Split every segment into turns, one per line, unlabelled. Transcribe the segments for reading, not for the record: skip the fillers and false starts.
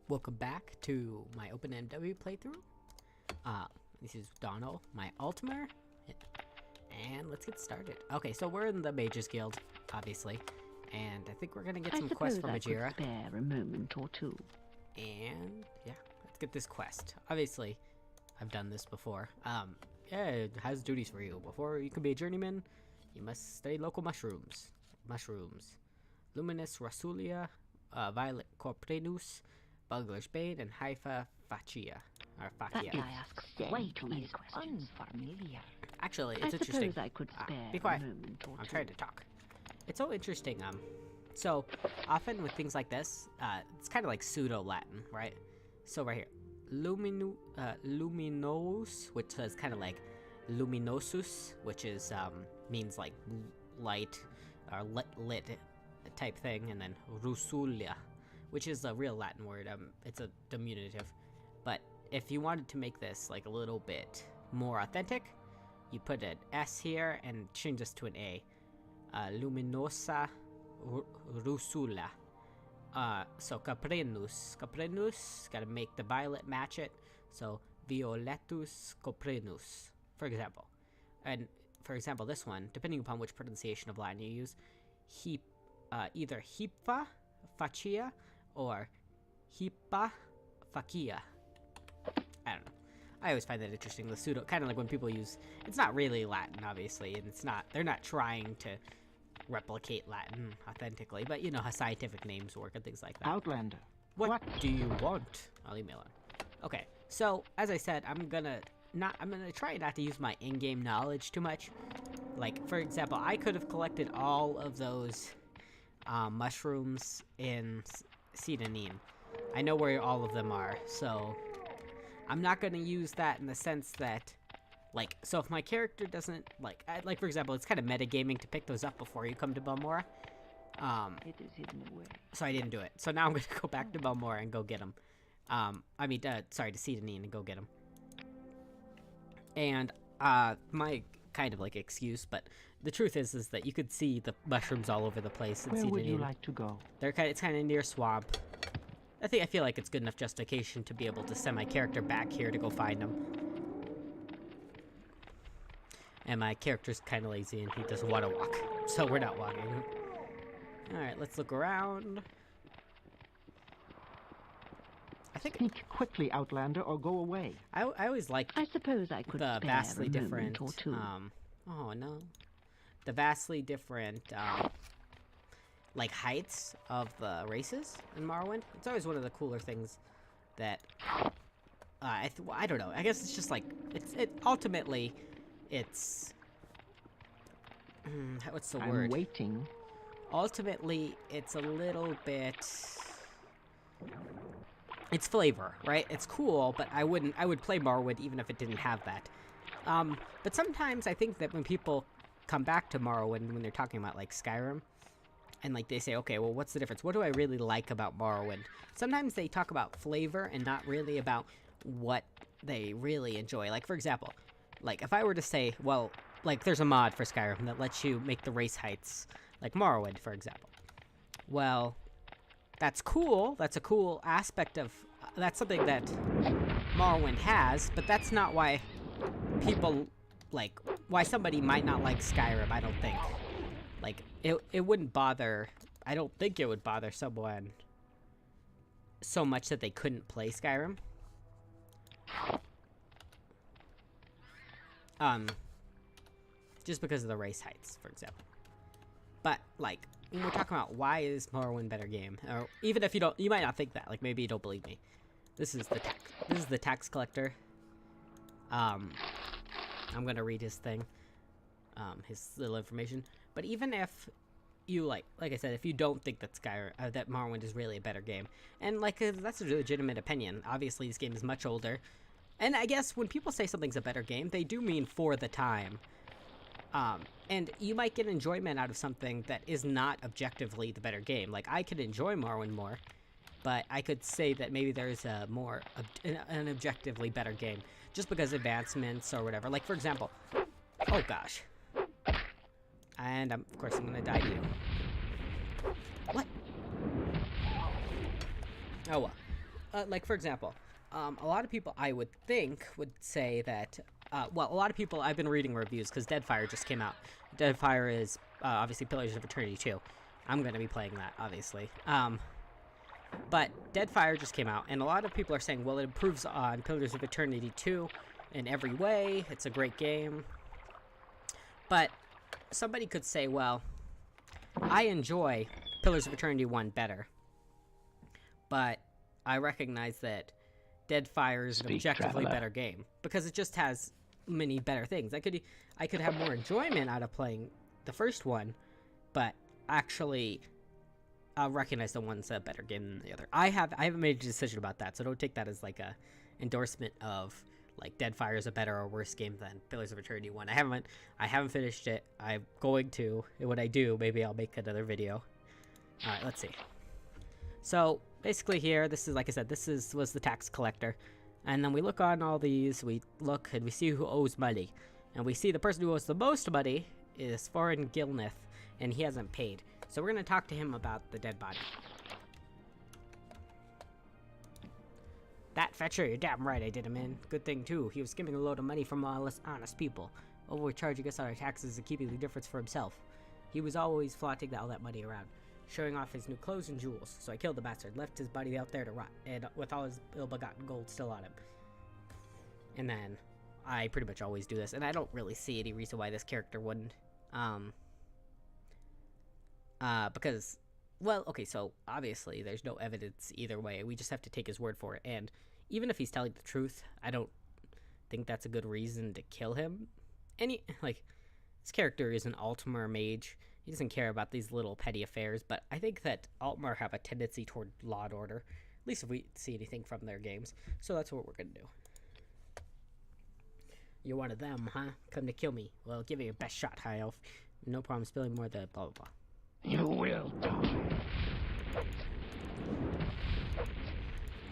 Welcome back to my OpenMW playthrough. This is Donald, my Altimer, and let's get started. Okay, so we're in the Mages Guild, obviously, and I think we're gonna get some quests from Ajira.
Spare a moment or two.
And yeah, let's get this quest. Obviously, I've done this before. Yeah, it has duties for you. Before you can be a journeyman, you must study local mushrooms. Luminous Rasulia, Violet Corprenus, Bugler's Bane, and Haifa Facia. Or Facia.
That asks way too many questions. Unfamiliar.
Actually, it's interesting.
I could spare
be quiet.
a moment or
I'm
two.
trying to talk. It's so interesting. So often with things like this, it's kind of like pseudo-Latin, right? So right here, luminos, which is kind of like luminosus, which is means like light or lit type thing, and then rusulia, which is a real Latin word. It's a diminutive, but if you wanted to make this like a little bit more authentic, you put an S here and change this to an A. Luminosa rusula. So Caprenus, gotta make the violet match it. So Violetus Coprenus, for example. And for example, this one, depending upon which pronunciation of Latin you use, either Hippa Facia or Hippa Facia. I don't know. I always find that interesting. The pseudo, kind of like when people use, it's not really Latin, obviously, and they're not trying to replicate Latin authentically, but you know how scientific names work and things like that.
Outlander.
What do you want? I'll email him. Okay, so as I said, I'm gonna try not to use my in-game knowledge too much. Like, for example, I could have collected all of those mushrooms in SHOTN. I know where all of them are, so I'm not gonna use that in the sense that, like, so if my character doesn't, like for example, it's kind of metagaming to pick those up before you come to Belmora.
It is hidden away.
So I didn't do it. So now I'm gonna go back to Belmora and go get them. Sorry, to SHOTN and go get them. And, my kind of, like, excuse, but the truth is that you could see the mushrooms all over the place in
Where
SHOTN.
would you like to go?
It's kind of near swamp. I feel like it's good enough justification to be able to send my character back here to go find them. And my character's kind of lazy and he doesn't want to walk, so we're not walking. Alright, let's look around. I think
Speak quickly, Outlander, or go away.
I always like
I suppose I could
the
spare
vastly
a
different,
moment or two.
oh no. The vastly different, like, heights of the races in Morrowind. It's always one of the cooler things that, I don't know. I guess it's just like, ultimately, it's, what's the word?
I'm waiting.
Ultimately, it's a little bit, it's flavor, right? It's cool, but I would play Morrowind even if it didn't have that. But sometimes I think that when people come back to Morrowind, when they're talking about, like, Skyrim, and, like, they say, okay, well, what's the difference? What do I really like about Morrowind? Sometimes they talk about flavor and not really about what they really enjoy. Like, for example, like, if I were to say, well, like, there's a mod for Skyrim that lets you make the race heights, like Morrowind, for example. Well, that's cool. That's a cool aspect of, that's something that Morrowind has, but that's not why people, like, why somebody might not like Skyrim, I don't think. Like, it wouldn't bother, I don't think it would bother someone so much that they couldn't play Skyrim. Just because of the race heights, for example. But, like, when we're talking about why is Morrowind a better game, or even if you don't, you might not think that, like, maybe you don't believe me. This is the tax collector. I'm gonna read his thing, his little information. But even if you, like I said, if you don't think that that Morrowind is really a better game, and, like, that's a legitimate opinion. Obviously, this game is much older. And I guess when people say something's a better game, they do mean for the time. And you might get enjoyment out of something that is not objectively the better game. Like, I could enjoy Morrowind more, but I could say that maybe there's a more, an objectively better game, just because advancements or whatever. Like, for example, oh gosh. And, of course, I'm gonna die to you. What? Oh, well. like, for example, a lot of people I would think would say that, well, a lot of people, I've been reading reviews, because Deadfire just came out. Deadfire is, obviously, Pillars of Eternity 2. I'm going to be playing that, obviously. But Deadfire just came out, and a lot of people are saying, well, it improves on Pillars of Eternity 2 in every way. It's a great game. But somebody could say, well, I enjoy Pillars of Eternity 1 better. But I recognize that Deadfire is an objectively better game, because it just has many better things. I could have more enjoyment out of playing the first one, but actually I'll recognize the one's a better game than the other. I haven't made a decision about that, so don't take that as like a endorsement of like Deadfire is a better or worse game than Pillars of Eternity 1. I haven't finished it. I'm going to, and when I do, maybe I'll make another video. Alright, let's see. So basically here, this is, like I said, was the tax collector. And then we look on all these, we look and we see who owes money. And we see the person who owes the most money is Foreign Gilneth, and he hasn't paid. So we're going to talk to him about the dead body. That fetcher, you're damn right I did him in. Good thing too, he was skimming a load of money from all us honest people, overcharging us on our taxes and keeping the difference for himself. He was always flaunting all that money around, showing off his new clothes and jewels. So I killed the bastard, left his body out there to rot, and with all his ill-begotten gold still on him. And then I pretty much always do this, and I don't really see any reason why this character wouldn't. Because, well, okay, so obviously there's no evidence either way. We just have to take his word for it. And even if he's telling the truth, I don't think that's a good reason to kill him. This character is an Altmer mage. He doesn't care about these little petty affairs, but I think that Altmer have a tendency toward law and order, at least if we see anything from their games. So that's what we're gonna do. You're one of them, huh? Come to kill me. Well, give it your best shot, High Elf. No problem spilling more than blah blah blah.
You will die.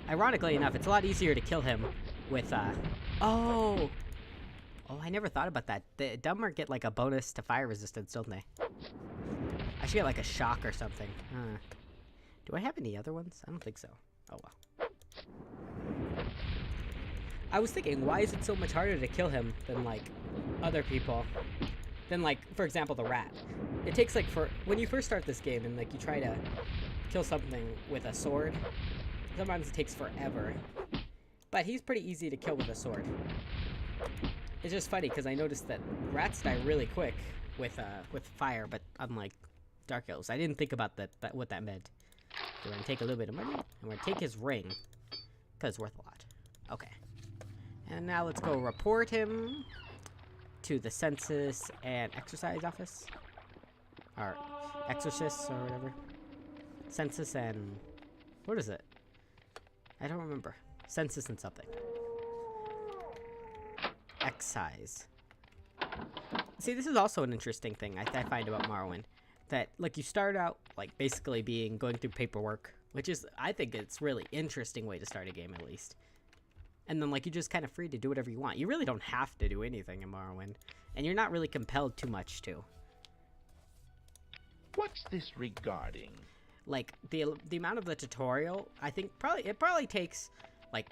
Ironically enough, it's a lot easier to kill him with, Oh, I never thought about that. The Dumber get, like, a bonus to fire resistance, don't they? I should get, like, a shock or something. Do I have any other ones? I don't think so. Oh, well. I was thinking, why is it so much harder to kill him than, like, other people? Than, like, for example, the rat. It takes, like, when you first start this game and, like, you try to kill something with a sword, sometimes it takes forever. But he's pretty easy to kill with a sword. It's just funny, because I noticed that rats die really quick with fire, but unlike Dark Elves. I didn't think about what that meant. So we're going to take a little bit of money, and we're going to take his ring, because it's worth a lot. Okay. And now let's go report him to the Census and Exercise Office. Or Exorcist, or whatever. Census and... what is it? I don't remember. Census and something. Excise. See, this is also an interesting thing I find about Morrowind. That, like, you start out, like, basically going through paperwork. Which is, I think it's really interesting way to start a game, at least. And then, like, you're just kind of free to do whatever you want. You really don't have to do anything in Morrowind. And you're not really compelled too much to.
What's this regarding?
Like, the amount of the tutorial, I think it probably takes, like,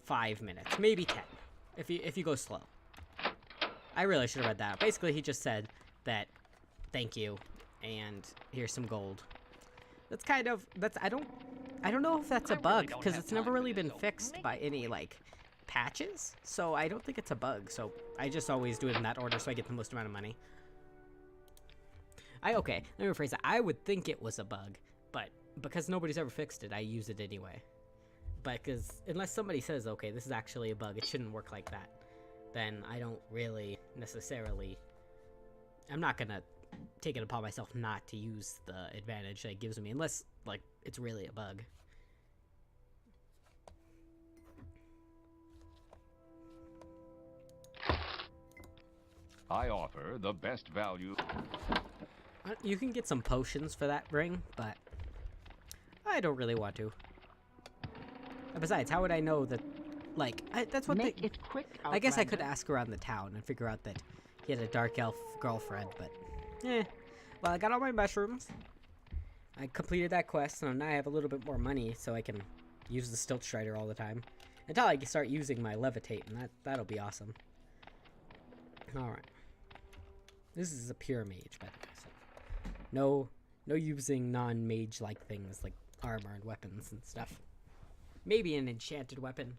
5 minutes. Maybe 10. If you go slow. I really should have read that. Basically, he just said that, thank you, and here's some gold. That's kind of, I don't know if that's a bug, because it's never really been fixed by any, like, patches. So I don't think it's a bug, so I just always do it in that order so I get the most amount of money. Okay, let me rephrase that. I would think it was a bug, but because nobody's ever fixed it, I use it anyway. But because unless somebody says, okay, this is actually a bug, it shouldn't work like that, then I don't really necessarily... I'm not gonna take it upon myself not to use the advantage that it gives me, unless, like, it's really a bug.
I offer the best value.
You can get some potions for that ring, but I don't really want to. Besides, how would I know that, like, that's what
Make it quick,
I guess I
Outlander.
could ask around the town and figure out that he had a dark elf girlfriend, but, well, I got all my mushrooms. I completed that quest, so now I have a little bit more money, so I can use the Stilt Strider all the time. Until I start using my Levitate, and that'll be awesome. Alright. This is a pure mage, by the way. So no using non-mage-like things like armor and weapons and stuff. Maybe an enchanted weapon.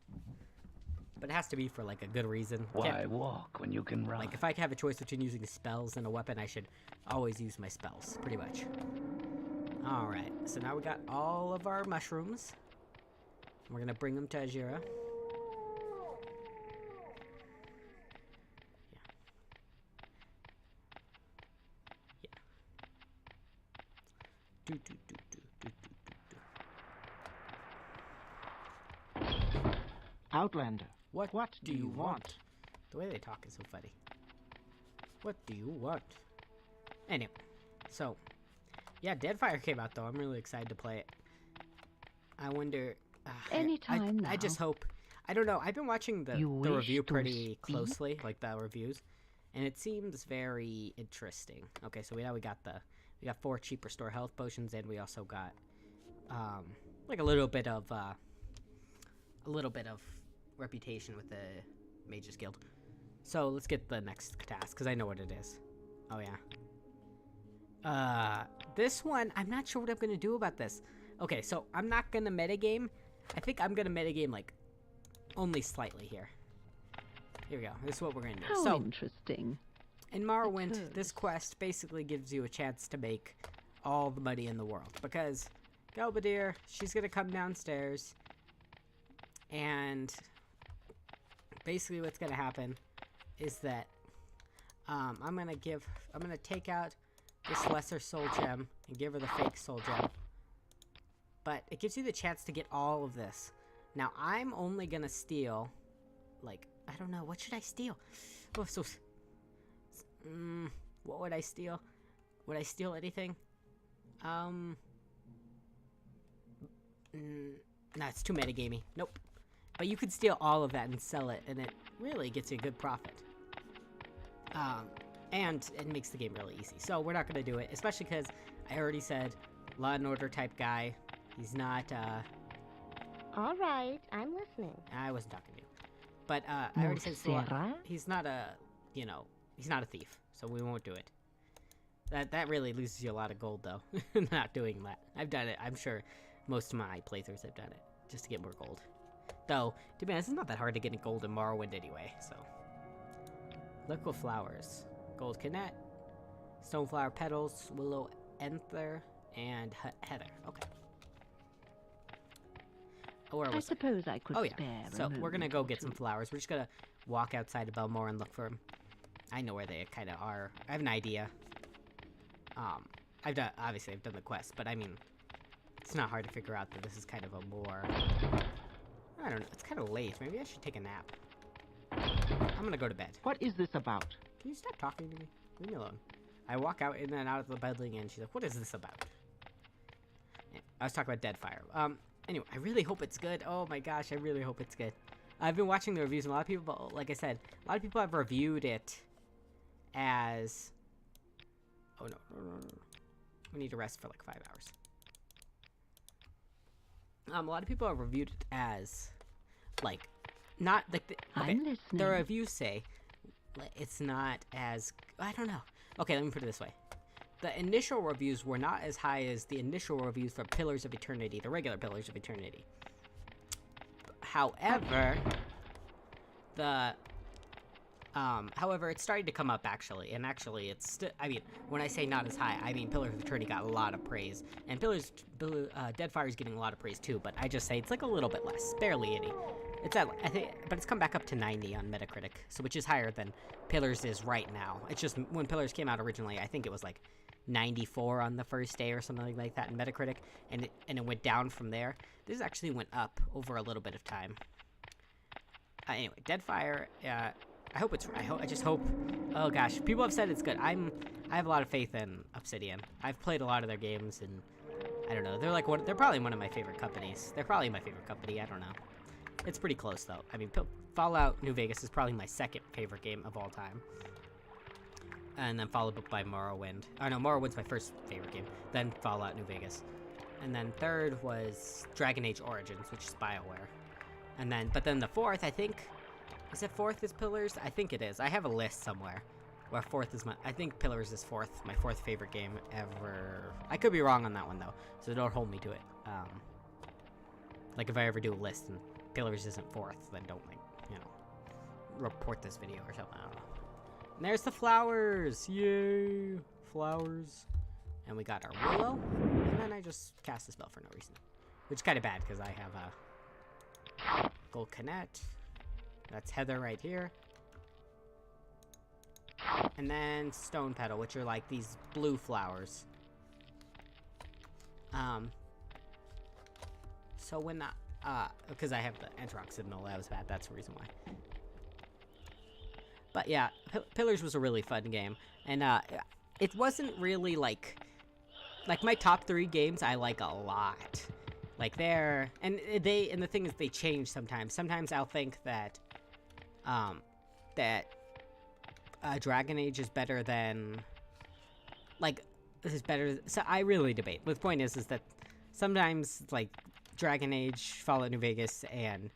But it has to be for, like, a good reason.
Why walk when you can run?
Like, if I have a choice between using spells and a weapon, I should always use my spells, pretty much. Alright, so now we got all of our mushrooms. We're gonna bring them to Ajira. Yeah.
Outlander,
What
do you want?
The way they talk is so funny. What do you want? Anyway, so yeah, Deadfire came out though. I'm really excited to play it. I wonder.
Anytime now.
I just hope. I don't know. I've been watching the review
to
pretty
speak?
closely, like the reviews, and it seems very interesting. Okay, so we got 4 cheap restore health potions, and we also got like a little bit of reputation with the Mages Guild. So let's get the next task because I know what it is. Oh yeah. This one I'm not sure what I'm gonna do about this. Okay, so I'm not gonna metagame. I think I'm gonna metagame like only slightly here. Here we go. This is what we're gonna do.
How
So
interesting.
in Morrowind,
Occurs.
this quest basically gives you a chance to make all the money in the world because Galbadir, she's gonna come downstairs, and basically what's gonna happen is that I'm gonna take out this lesser soul gem and give her the fake soul gem. But it gives you the chance to get all of this. Now I'm only gonna steal, like, I don't know, what should I steal? Oh, so what would I steal? Would I steal anything? No, it's too metagamey. Nope. But you could steal all of that and sell it, and it really gets you a good profit. And it makes the game really easy. So we're not gonna do it, especially because I already said Law and Order type guy. He's not,
All right, I'm listening.
I wasn't talking to you. But, I already said
Sarah?
he's not a, he's not a thief, so we won't do it. That really loses you a lot of gold, though, not doing that. I've done it. I'm sure most of my playthroughs have done it, just to get more gold. Though, to be honest, it's not that hard to get gold in Morrowind anyway, so. Liquid flowers. Gold Canet, Stoneflower Petals, Willow Anther, and Heather. Okay. Where
I
was
suppose I could
Oh yeah,
spare a
so we're gonna
moment
go
or
get some
two.
flowers. We're just gonna walk outside of Belmore and look for them. I know where they kind of are. I have an idea. Obviously I've done the quest, but I mean, it's not hard to figure out that this is kind of a more, I don't know, it's kind of late. Maybe I should take a nap. I'm gonna go to bed.
What is this about?
Can you stop talking to me? Leave me alone. I walk out in and out of the building, and she's like, what is this about? Yeah, I was talking about Deadfire. Anyway, I really hope it's good. Oh my gosh, I really hope it's good. I've been watching the reviews, and a lot of people, like I said, a lot of people have reviewed it as... Oh no. We need to rest for like 5 hours. A lot of people have reviewed it as, like, not like the... Okay,
I'm listening.
the reviews say it's not as... I don't know. Okay, let me put it this way. The initial reviews were not as high as the initial reviews for Pillars of Eternity, the regular Pillars of Eternity. However, however, it's starting to come up, actually. And actually, it's still... I mean, when I say not as high, I mean Pillars of Eternity got a lot of praise. And Deadfire is getting a lot of praise, too. But I just say it's like a little bit less. Barely any. It's at, I think, but it's come back up to 90 on Metacritic, so which is higher than Pillars is right now. It's just, when Pillars came out originally, I think it was like 94 on the first day or something like that in Metacritic, and it went down from there. This actually went up over a little bit of time. Anyway, Deadfire, I just hope, oh gosh, people have said it's good. I have a lot of faith in Obsidian. I've played a lot of their games, and I don't know, they're probably one of my favorite companies. They're probably my favorite company, I don't know. It's pretty close, though. I mean, Fallout New Vegas is probably my second favorite game of all time. And then followed up by Morrowind. Oh, no, Morrowind's my first favorite game. Then Fallout New Vegas. And then third was Dragon Age Origins, which is BioWare. And then, but then the fourth, I think, is it fourth is Pillars? I think it is. I have a list somewhere where fourth is I think Pillars is fourth, my fourth favorite game ever. I could be wrong on that one though, so don't hold me to it. Like if I ever do a list and Pillars isn't fourth, then don't like, you know, report this video or something. I don't know. And there's the flowers! Yay! Flowers. And we got our Willow. And then I just cast a spell for no reason. Which is kind of bad, because I have a Gold Canet. That's Heather right here. And then Stone Petal, which are like these blue flowers. So when because I have the Enterock Signal, that was bad, that's the reason why. But yeah, Pillars was a really fun game, and it wasn't really like my top 3 games I like a lot. Like and the thing is they change sometimes. Sometimes I'll think that Dragon Age is better than so I really debate. But the point is that sometimes like Dragon Age, Fallout New Vegas, and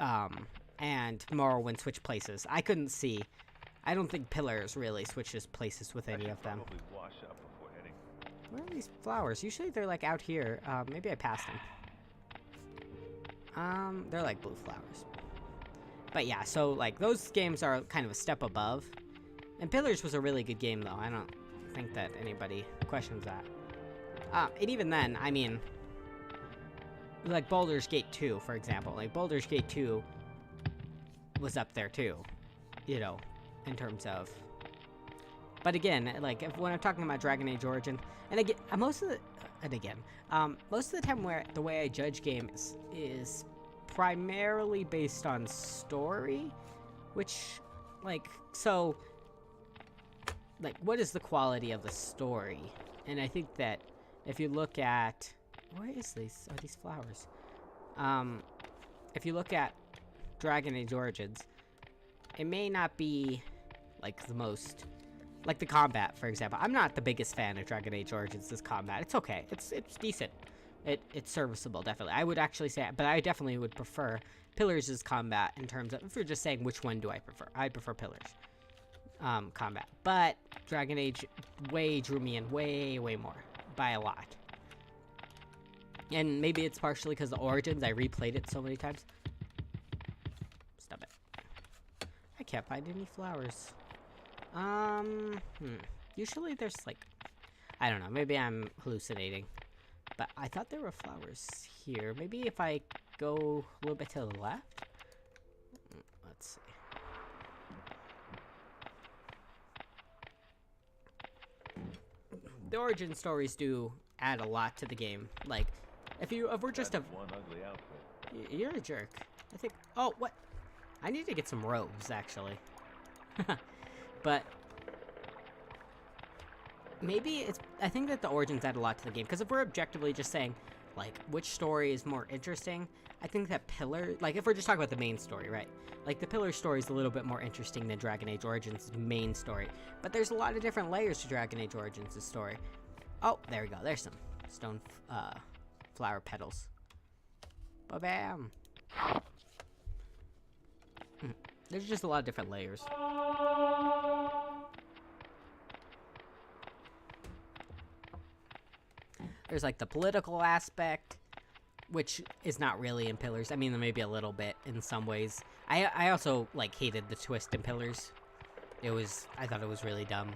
Morrowind switch places. I don't think Pillars really switches places with any of them.
Wash up before heading.
Where are these flowers? Usually they're like out here. Maybe I passed them. They're like blue flowers. But yeah, so like those games are kind of a step above. And Pillars was a really good game though. I don't think that anybody questions that. And even then, I mean, like Baldur's Gate 2, for example. Like Baldur's Gate 2 was up there too, you know, in terms of. But again, like when I'm talking about Dragon Age Origin, and again, most of the time where the way I judge games is primarily based on story, which, like, so, like, what is the quality of the story? And I think that if you look at, where is these? Are these flowers? If you look at Dragon Age Origins, it may not be like the most, like the combat, for example. I'm not the biggest fan of Dragon Age Origins' combat. It's okay. It's decent. It's serviceable, definitely. I would actually say, but I definitely would prefer Pillars' combat in terms of, if you're just saying which one do I prefer, I prefer Pillars combat. But Dragon Age drew me in way more, by a lot. And maybe it's partially because the Origins, I replayed it so many times. Stop it. I can't find any flowers. Usually there's like, I don't know, maybe I'm hallucinating. But I thought there were flowers here. Maybe if I go a little bit to the left? Let's see. The origin stories do add a lot to the game. Like, if we're just
one ugly outfit.
You're a jerk. I think, oh, what? I need to get some robes, actually. But maybe I think that the origins add a lot to the game, because if we're objectively just saying, like, which story is more interesting, I think that like, if we're just talking about the main story, right? Like, the Pillar story is a little bit more interesting than Dragon Age Origins' main story. But there's a lot of different layers to Dragon Age Origins' story. Oh, there we go. There's some stone, flower petals. Ba-bam! There's just a lot of different layers. There's like the political aspect, which is not really in Pillars. I mean, maybe a little bit in some ways. I also like hated the twist in Pillars. I thought it was really dumb.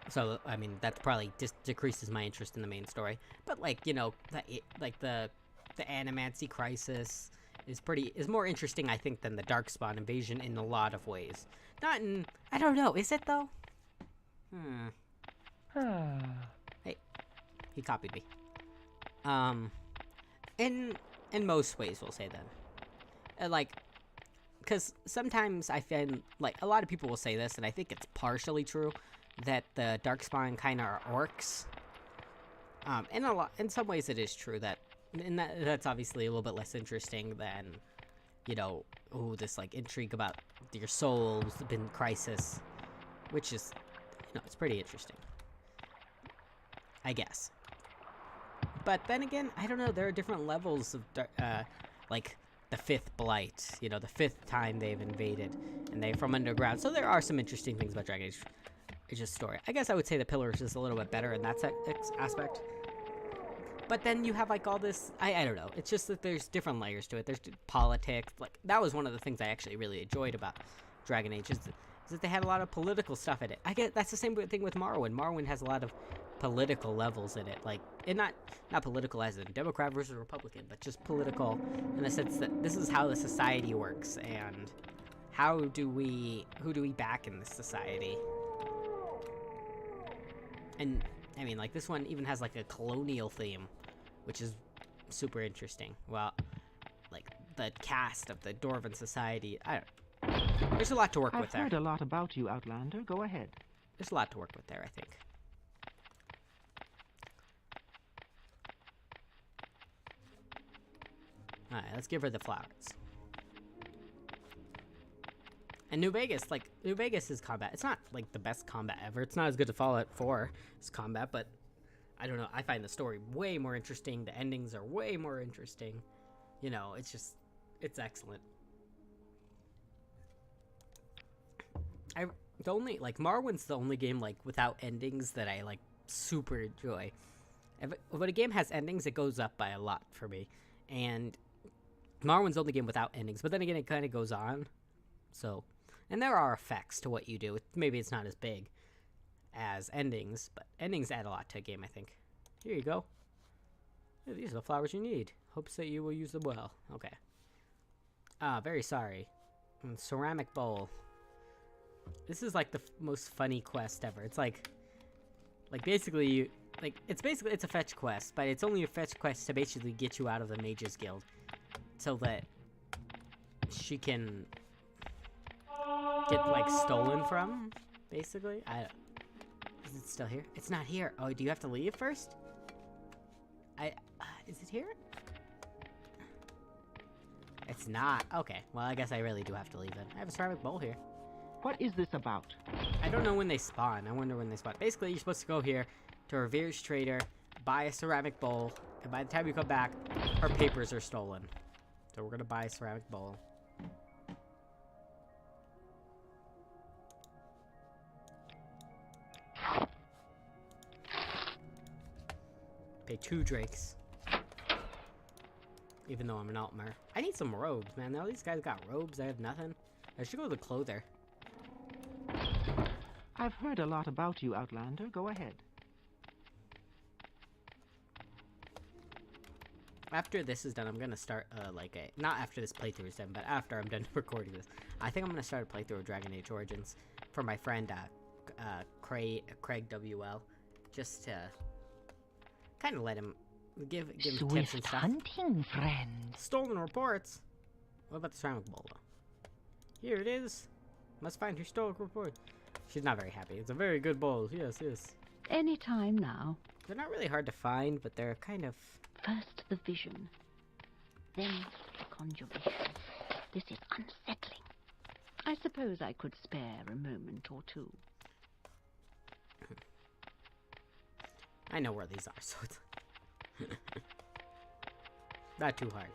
So I mean, that probably just decreases my interest in the main story. But like, you know, the Animancy crisis is more interesting, I think, than the Darkspawn invasion in a lot of ways. Not in, I don't know, is it though? Hey, he copied me. In most ways, we'll say then. Like, because sometimes I find, like, a lot of people will say this, and I think it's partially true, that the Darkspawn kind of are orcs. In some ways it is true that, and that's obviously a little bit less interesting than, you know, this, like, intrigue about your souls, the crisis, which is, you know, it's pretty interesting. I guess. But then again, I don't know, there are different levels of, like, the 5th Blight. You know, the 5th time they've invaded, and they're from underground. So there are some interesting things about Dragon Age's story. I guess I would say the Pillars is a little bit better in that aspect. But then you have, like, all this, I don't know, it's just that there's different layers to it. There's politics, like, that was one of the things I actually really enjoyed about Dragon Age, is that they had a lot of political stuff in it. I get, that's the same thing with Morrowind. Morrowind has a lot of political levels in it, like, and not political as in Democrat versus Republican, but just political in the sense that this is how the society works, and who do we back in this society? And, I mean, like, this one even has, like, a colonial theme, which is super interesting. Well, like, the cast of the Dwarven society, there's a lot to work with there.
I've heard a lot about you, Outlander. Go ahead.
There's a lot to work with there, I think. Alright, let's give her the flowers. And New Vegas is combat. It's not, like, the best combat ever. It's not as good as Fallout 4's combat, but I don't know. I find the story way more interesting. The endings are way more interesting. You know, it's just, it's excellent. Morrowind's the only game, like, without endings that I, like, super enjoy. When a game has endings, it goes up by a lot for me. And Morrowind's the only game without endings, but then again, it kind of goes on. So, and there are effects to what you do. Maybe it's not as big as endings, but endings add a lot to a game, I think. Here you go. Hey, these are the flowers you need. Hopes that you will use them well. Okay. Very sorry. Ceramic bowl. This is like the most funny quest ever. It's like basically it's a fetch quest, but it's only a fetch quest to basically get you out of the Mages Guild, so that she can get, like, stolen from, basically. Is it still here? It's not here. Oh, do you have to leave first? Is it here? It's not. Okay, well, I guess I really do have to leave then. I have a ceramic bowl here.
What is this about?
I don't know when they spawn. I wonder when they spawn. Basically, you're supposed to go here to Revere's Trader, buy a ceramic bowl, and by the time you come back, her papers are stolen. So we're gonna buy a ceramic bowl. Pay 2 drakes. Even though I'm an Altmer. I need some robes, man. All these guys got robes. I have nothing. I should go to the clother.
I've heard a lot about you, Outlander. Go ahead.
After this is done, I'm gonna start, not after this playthrough is done, but after I'm done recording this. I think I'm gonna start a playthrough of Dragon Age Origins for my friend, Craig WL. Just to kind of let him, give him tips and stuff.
Hunting, friend.
Stolen reports? What about the ceramic bowl, though? Here it is. Must find historical report. She's not very happy. It's a very good bowl. Yes, yes.
Any time now.
They're not really hard to find, but they're kind of...
First the vision, then the conjuration. This is unsettling. I suppose I could spare a moment or two.
I know where these are, so it's not too hard.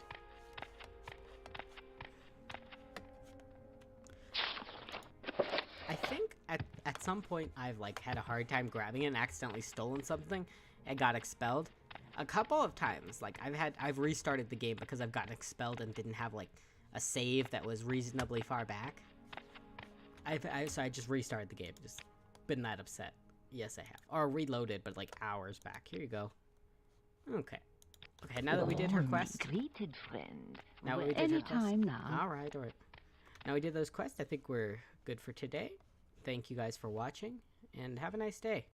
I think at some point I've, like, had a hard time grabbing it and accidentally stolen something and got expelled. A couple of times, like, I've restarted the game because I've gotten expelled and didn't have, like, a save that was reasonably far back. So I just restarted the game, just been that upset. Yes, I have. Or reloaded, but, like, hours back. Here you go. Okay. Okay, now that we did her quest.
Greeted friend.
Now we did
Any
her quest.
time now.
Alright. Now we did those quests, I think we're good for today. Thank you guys for watching, and have a nice day.